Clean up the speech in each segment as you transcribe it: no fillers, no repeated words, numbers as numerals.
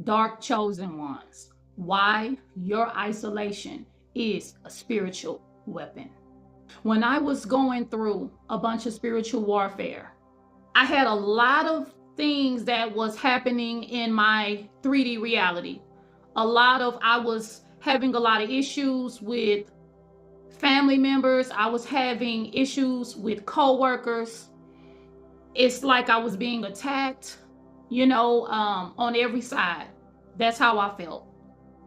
Dark chosen ones, why your isolation is a spiritual weapon. When I was going through a bunch of spiritual warfare, I had a lot of things that was happening in my 3D reality. I was having a lot of issues with family members. I was having issues with coworkers. It's like I was being attacked, on every side. That's how I felt.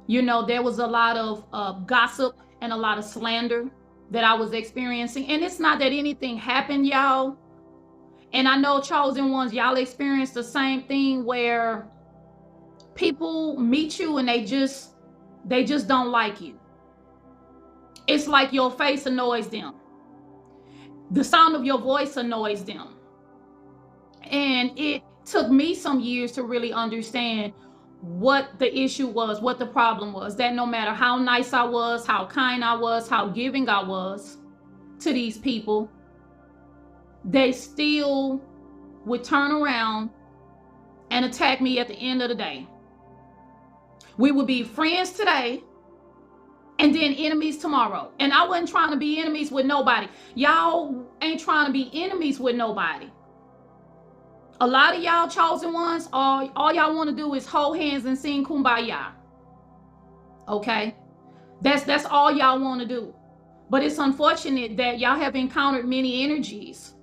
There was a lot of gossip and a lot of slander that I was experiencing. And it's not that anything happened, y'all. And I know chosen ones, y'all experience the same thing where people meet you and they just don't like you. It's like your face annoys them. The sound of your voice annoys them. And it took me some years to really understand what the issue was, what the problem was. That no matter how nice I was, how kind I was, how giving I was to these people, they still would turn around and attack me at the end of the day. We would be friends today and then enemies tomorrow. And I wasn't trying to be enemies with nobody. Y'all ain't trying to be enemies with nobody. A lot of y'all chosen ones, all y'all want to do is hold hands and sing kumbaya. Okay? That's all y'all want to do. But it's unfortunate that y'all have encountered many energies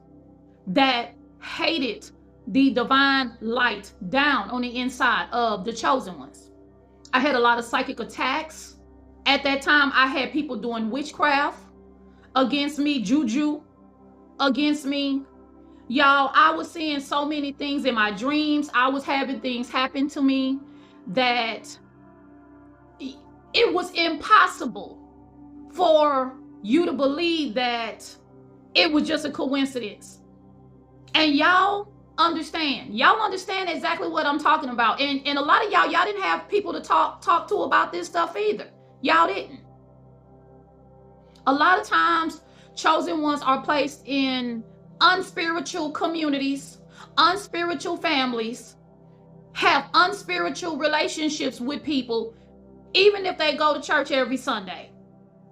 that hated the divine light down on the inside of the chosen ones. I had a lot of psychic attacks. At that time, I had people doing witchcraft against me, juju against me. Y'all, I was seeing so many things in my dreams. I was having things happen to me that it was impossible for you to believe that it was just a coincidence. And y'all understand exactly what I'm talking about. And a lot of y'all didn't have people to talk to about this stuff either. Y'all didn't. A lot of times, chosen ones are placed in unspiritual communities, unspiritual families, have unspiritual relationships with people. Even if they go to church every Sunday,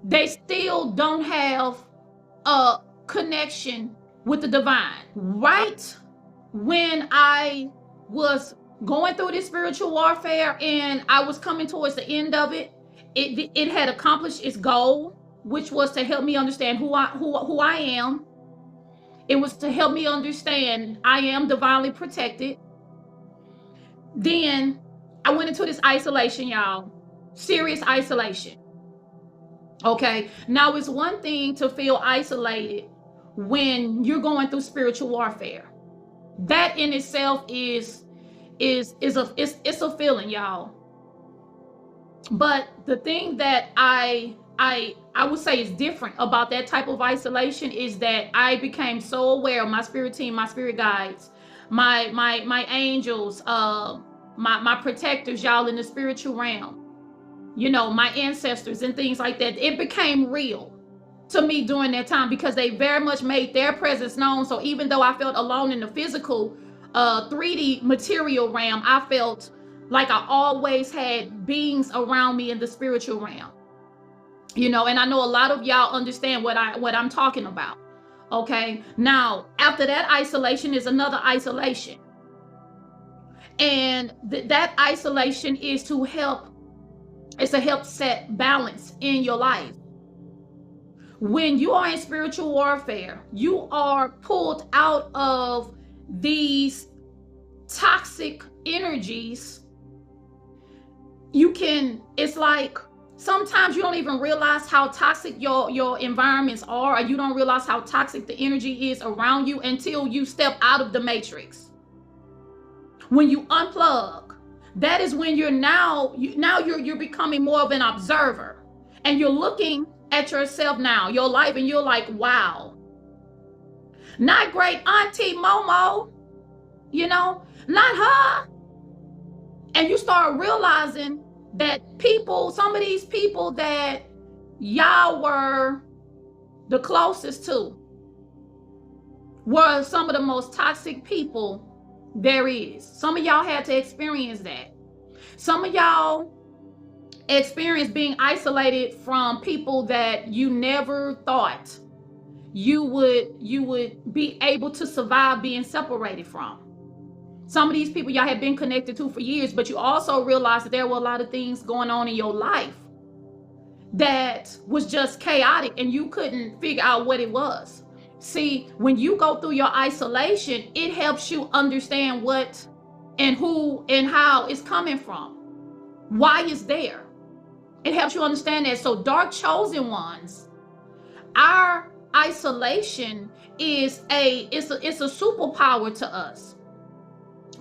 they still don't have a connection with the divine. Right when I was going through this spiritual warfare and I was coming towards the end of it, it had accomplished its goal, which was to help me understand who I am. It was to help me understand I am divinely protected. Then I went into this isolation, y'all. Serious isolation. Okay. Now it's one thing to feel isolated when you're going through spiritual warfare. That in itself is a feeling, y'all. But the thing that I would say is different about that type of isolation is that I became so aware of my spirit team, my spirit guides, my angels, my protectors, y'all, in the spiritual realm, my ancestors and things like that. It became real to me during that time because they very much made their presence known. So even though I felt alone in the physical 3D material realm, I felt like I always had beings around me in the spiritual realm. And I know a lot of y'all understand what I'm talking about. Okay. Now, after that isolation is another isolation. And that isolation is to help set balance in your life. When you are in spiritual warfare, you are pulled out of these toxic energies. It's like sometimes you don't even realize how toxic your environments are, or you don't realize how toxic the energy is around you until you step out of the matrix. When you unplug, that is when you're becoming more of an observer, and you're looking at yourself now, your life, and you're like, wow, not great Auntie Momo, not her. And you start realizing that some of these people that y'all were the closest to were some of the most toxic people there is. Some of y'all had to experience that. Some of y'all experience being isolated from people that you never thought you would be able to survive being separated from. Some of these people y'all have been connected to for years, but you also realize that there were a lot of things going on in your life that was just chaotic and you couldn't figure out what it was. See, when you go through your isolation, it helps you understand what and who and how it's coming from, why it's there. It helps you understand that. So, dark chosen ones, our isolation is a superpower to us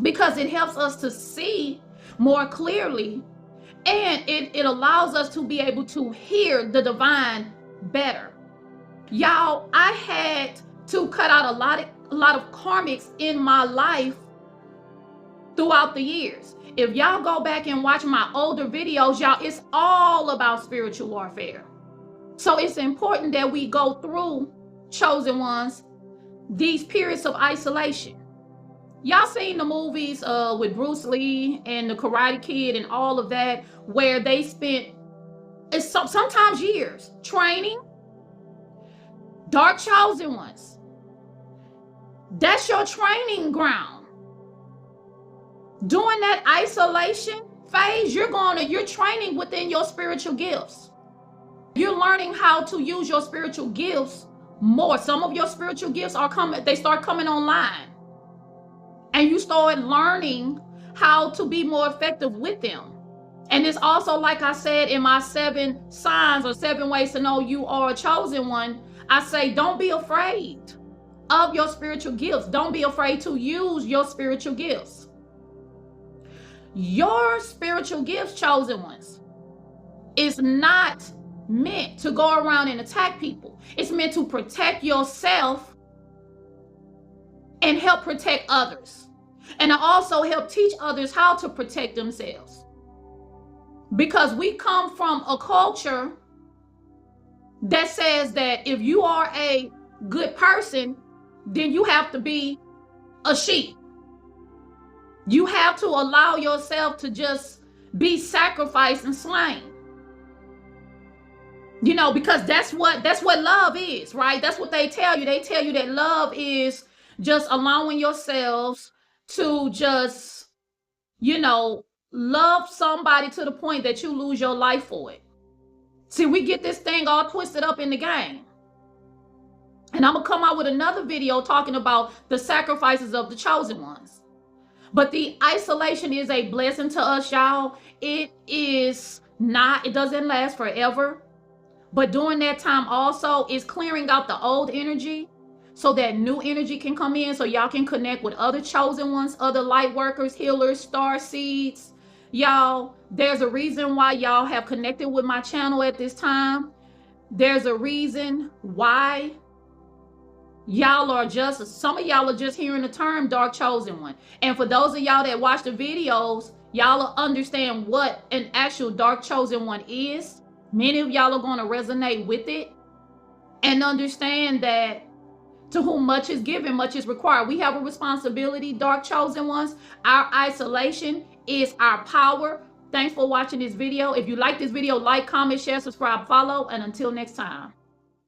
because it helps us to see more clearly, and it allows us to be able to hear the divine better. Y'all, I had to cut out a lot of karmics in my life throughout the years. If y'all go back and watch my older videos, y'all, it's all about spiritual warfare. So it's important that we go through, chosen ones, these periods of isolation. Y'all seen the movies with Bruce Lee and the Karate Kid and all of that, where they spent sometimes years training. Dark chosen ones, that's your training ground. During that isolation phase, you're training within your spiritual gifts. You're learning how to use your spiritual gifts more. Some of your spiritual gifts they start coming online. And you start learning how to be more effective with them. And it's also, like I said in my 7 signs or 7 ways to know you are a chosen one, I say don't be afraid of your spiritual gifts. Don't be afraid to use your spiritual gifts. Your spiritual gifts, chosen ones, is not meant to go around and attack people. It's meant to protect yourself and help protect others. And also help teach others how to protect themselves. Because we come from a culture that says that if you are a good person, then you have to be a sheep. You have to allow yourself to just be sacrificed and slain. You know, because that's what love is, right? That's what they tell you. They tell you that love is just allowing yourselves to just, love somebody to the point that you lose your life for it. See, we get this thing all twisted up in the game. And I'm going to come out with another video talking about the sacrifices of the chosen ones. But the isolation is a blessing to us, y'all. It doesn't last forever. But during that time also, it's clearing out the old energy so that new energy can come in, so y'all can connect with other chosen ones, other light workers, healers, star seeds. Y'all, there's a reason why y'all have connected with my channel at this time. There's a reason why some of y'all are just hearing the term dark chosen one. And for those of y'all that watch the videos, y'all will understand what an actual dark chosen one is. Many of y'all are going to resonate with it and understand that to whom much is given, much is required. We have a responsibility, dark chosen ones. Our isolation is our power. Thanks for watching this video. If you like this video, like, comment, share, subscribe, follow, and until next time.